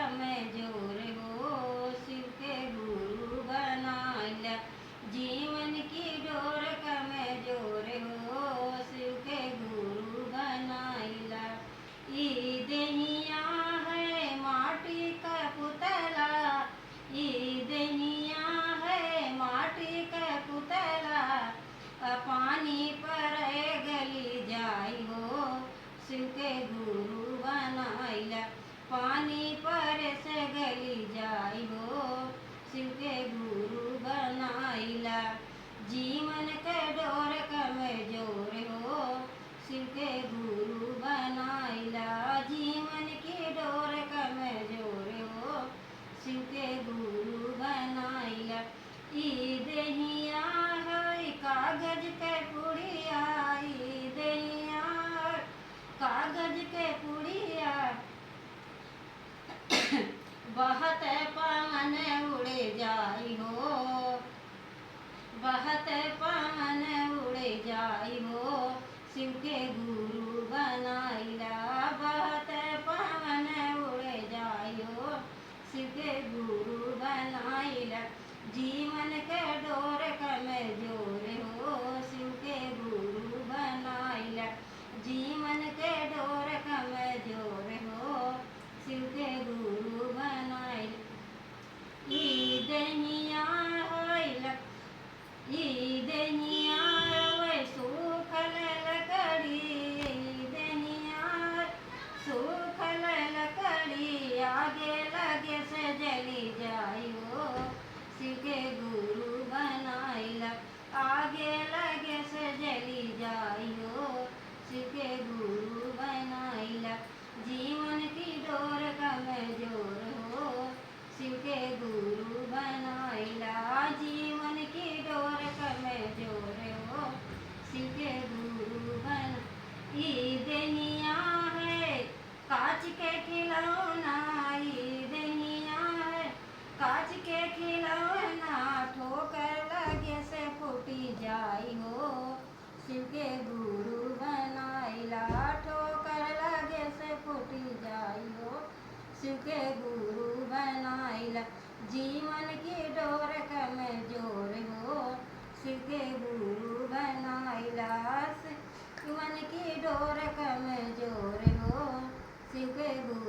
कमजोर हो, शिव के गुरु बनाइला। जीवन की डोर कमजोर हो, शिव के गुरु बनाइला। ई देहिया है माटी का पुतला, ई देहिया है माटी का पुतला। पानी पर गली जाई हो, शिव के गुरु बनाइला। पानी पर से गली जाई हो, शिव के गुरु बनाइला। जीवन के डोर कमजोर हो, शिव के गुरु बनाइला। जीवन की डोर कमजोर हो, शिव के गुरु बनाइला। ई देहिया है कागज के पुड़िया, ई देहिया कागज के पुड़िया। बहत पवन उड़े जाई हो, बहत पवन उड़े जाई हो, शिव के गुरु बनाइला। बहत पवन उड़े जाई हो, शिव के गुरु बनाइला। जीवन के डोर कमजोर हो, शिव के गुरु बनाइला। जीवन के डोर कमजोर हो, शिव के गुरु बनाइला। ई देहिया होइला, ई देहिया होय सूखल लकड़ी, ई देहिया सूखल लकड़ी। आगे लगे से जली जाई हो, शिव के गुरु बनाइला। आगे लगे से जली जाई हो, शिव के गुरु बनाइला। जीवन की डोर कमजोर हो, शिव के गुरु बनाइला। जीवन की डोर कमजोर हो, शिव के गुरु बन। ई देहिया है कांच के खिलौना, ई देहिया है कांच के खिलौना। ठोकर लगे से फूटी जाई हो, शिव के गुरु बनाइला। ठोकर लगे से फूटी जाई हो, शिव के गुरु बनाइला। जीवन की डोर कमजोर हो, शिव के गुरु बनाइला। जीवन की डोर कमजोर हो, शिव के गुरु